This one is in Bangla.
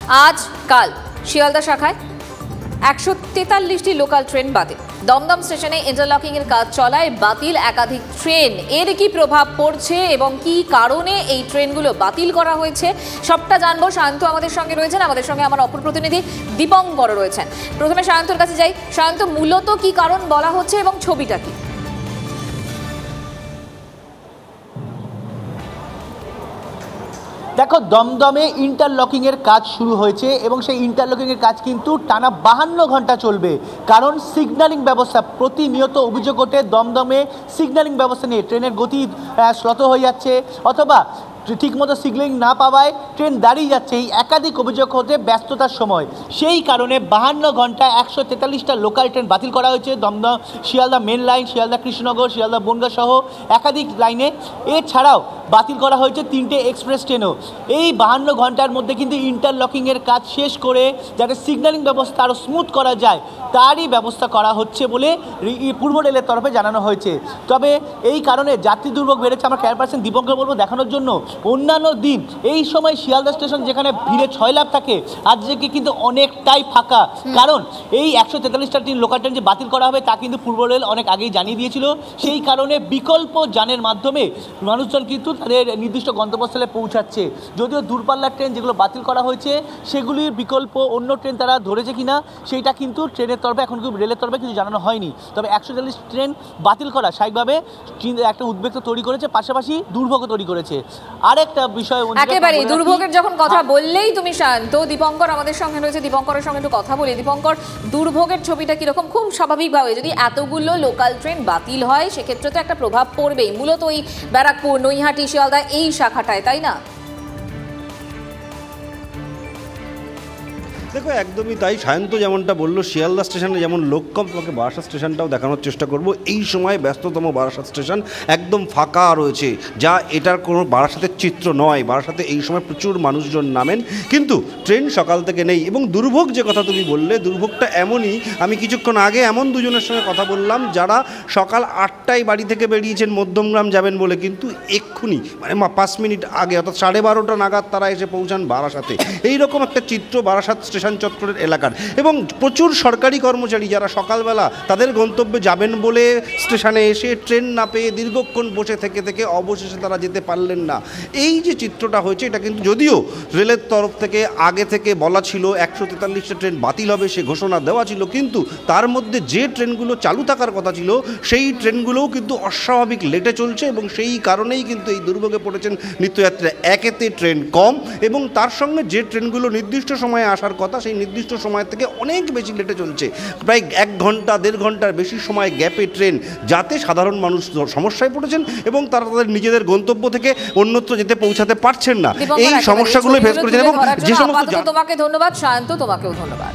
আজ কাল শিয়ালদা শাখায় 143টি লোকাল ট্রেন বাতিল। দমদম স্টেশনে ইন্টারলকিং এর কাজ চলায় বাতিল একাধিক ট্রেন। এর কি প্রভাব পড়ছে এবং কি কারণে এই ট্রেনগুলো বাতিল করা হয়েছে সবটা জানবো। সায়ন্ত আমাদের সঙ্গে রয়েছেন, আমাদের সঙ্গে আমার অপর প্রতিনিধি দীপঙ্কর রয়েছেন। প্রথমে সায়ন্তর কাছে যাই। সায়ন্ত, মূলত কি কারণ বলা হচ্ছে এবং ছবিটা কি? দেখো, দমদমে ইন্টারলকিং এর কাজ শুরু হয়েছে এবং সেই ইন্টারলকিং এর কাজ কিন্তু টানা 52 ঘন্টা চলবে। কারণ সিগন্যালিং ব্যবস্থা প্রতিনিয়ত অভিযোগ ওঠে দমদমে সিগন্যালিং ব্যবস্থা নিয়ে ট্রেনের গতি শ্লথ হয়ে যাচ্ছে অথবা ঠিকমতো সিগন্যালিং না পাওয়ায় ট্রেন দাঁড়িয়ে যাচ্ছে। এই একাধিক অভিযোগ হতে ব্যস্ততার সময় সেই কারণে 52 ঘন্টায় 143টা লোকাল ট্রেন বাতিল করা হয়েছে। দমদম শিয়ালদা মেন লাইন, শিয়ালদা কৃষ্ণনগর, শিয়ালদা বনগাঁ সহ একাধিক লাইনে। এছাড়াও বাতিল করা হয়েছে 3টে এক্সপ্রেস ট্রেনও। এই 52 ঘন্টার মধ্যে কিন্তু ইন্টারলকিংয়ের কাজ শেষ করে যাতে সিগন্যালিং ব্যবস্থা আরও স্মুথ করা যায় তারই ব্যবস্থা করা হচ্ছে বলে পূর্ব রেলের তরফে জানানো হয়েছে। তবে এই কারণে যাত্রী দুর্ভোগ বেড়েছে। আমরা ক্যামেরা পার্সন দীপঙ্কর বলবো দেখানোর জন্য। অন্যান্য দিন এই সময় শিয়ালদা স্টেশন যেখানে ভিড়ে 6 লাখ থাকে, আজকে কিন্তু অনেকটাই ফাঁকা। কারণ এই 143টা লোকাল ট্রেন যে বাতিল করা হবে তা কিন্তু পূর্ব রেল অনেক আগেই জানিয়ে দিয়েছিল। সেই কারণে বিকল্প যানের মাধ্যমে মানুষজন কিন্তু তাদের নির্দিষ্ট গন্তব্যস্থলে পৌঁছাচ্ছে। যদিও দূরপাল্লার ট্রেন যেগুলো বাতিল করা হয়েছে সেগুলির বিকল্প অন্য ট্রেন তারা ধরেছে কিনা সেইটা কিন্তু ট্রেনের তরফে এখন রেলের তরফে কিছু জানানো হয়নি। তবে 140 ট্রেন বাতিল করা স্বাভাবিকভাবে একটা উদ্বেগ তৈরি করেছে, পাশাপাশি দুর্ভোগও তৈরি করেছে। আরেকটা বিষয়, একেবারে দুর্ভোগের যখন কথা বললেই তুমি শান্ত, দীপঙ্কর আমাদের সঙ্গে রয়েছে, দীপঙ্করের সঙ্গে একটু কথা বলি। দীপঙ্কর, দুর্ভোগের ছবিটা কিরকম? খুব স্বাভাবিকভাবে যদি এতগুলো লোকাল ট্রেন বাতিল হয় সেক্ষেত্রে তো একটা প্রভাব পড়বেই, মূলত ওই ব্যারাকপুর, নৈহাটি, শিয়ালদা এই শাখাটায়, তাই না? দেখো, একদমই তাই। সায়ন্ত যেমনটা বললো, শিয়ালদা স্টেশনে যেমন লোক কম, তোমাকে বারাসাত স্টেশনটাও দেখানোর চেষ্টা করব। এই সময় ব্যস্ততম বারাসাত স্টেশন একদম ফাঁকা রয়েছে, যা এটার কোনো বারাসাতের চিত্র নয়। বারাসাতে এই সময় প্রচুর মানুষজন নামেন, কিন্তু ট্রেন সকাল থেকে নেই। এবং দুর্ভোগ যে কথা তুমি বললে, দুর্ভোগটা এমনই। আমি কিছুক্ষণ আগে এমন দুজনের সঙ্গে কথা বললাম যারা সকাল 8টায় বাড়ি থেকে বেরিয়েছেন মধ্যমগ্রাম যাবেন বলে, কিন্তু এক্ষুনি মানে 5 মিনিট আগে অর্থাৎ 12:30টা নাগাদ তারা এসে পৌঁছান বারাসাতে। এইরকম একটা চিত্র বারাসাত স্টেশন চত্বরের এলাকার। এবং প্রচুর সরকারি কর্মচারী যারা সকালবেলা তাদের গন্তব্যে যাবেন বলে স্টেশনে এসে ট্রেন না পেয়ে দীর্ঘক্ষণ বসে থেকে থেকে অবশেষে তারা যেতে পারলেন না। এই যে চিত্রটা হয়েছে, এটা কিন্তু যদিও রেলের তরফ থেকে আগে থেকে বলা ছিল 143টা ট্রেন বাতিল হবে, সে ঘোষণা দেওয়া ছিল, কিন্তু তার মধ্যে যে ট্রেনগুলো চালু থাকার কথা ছিল সেই ট্রেনগুলোও কিন্তু অস্বাভাবিক লেটে চলছে। এবং সেই কারণেই কিন্তু এই দুর্ভোগে পড়েছেন নিত্যযাত্রীরা। একেতে ট্রেন কম এবং তার সঙ্গে যে ট্রেনগুলো নির্দিষ্ট সময়ে আসার কথা সেই নির্দিষ্ট সময় থেকে অনেক বেশি লেটে চলছে, প্রায় 1 ঘন্টা 1.5 ঘন্টার বেশি সময় গ্যাপে ট্রেন, যাতে সাধারণ মানুষ সমস্যায় পড়েছেন এবং তারা তাদের নিজেদের গন্তব্য থেকে অন্যত্র যেতে পৌঁছাতে পারছেন না। এই সমস্যাগুলো ফেস করেছেন। এবং যে সমস্ত, তোমাকে ধন্যবাদ সায়ন্ত, তোমাকেও ধন্যবাদ।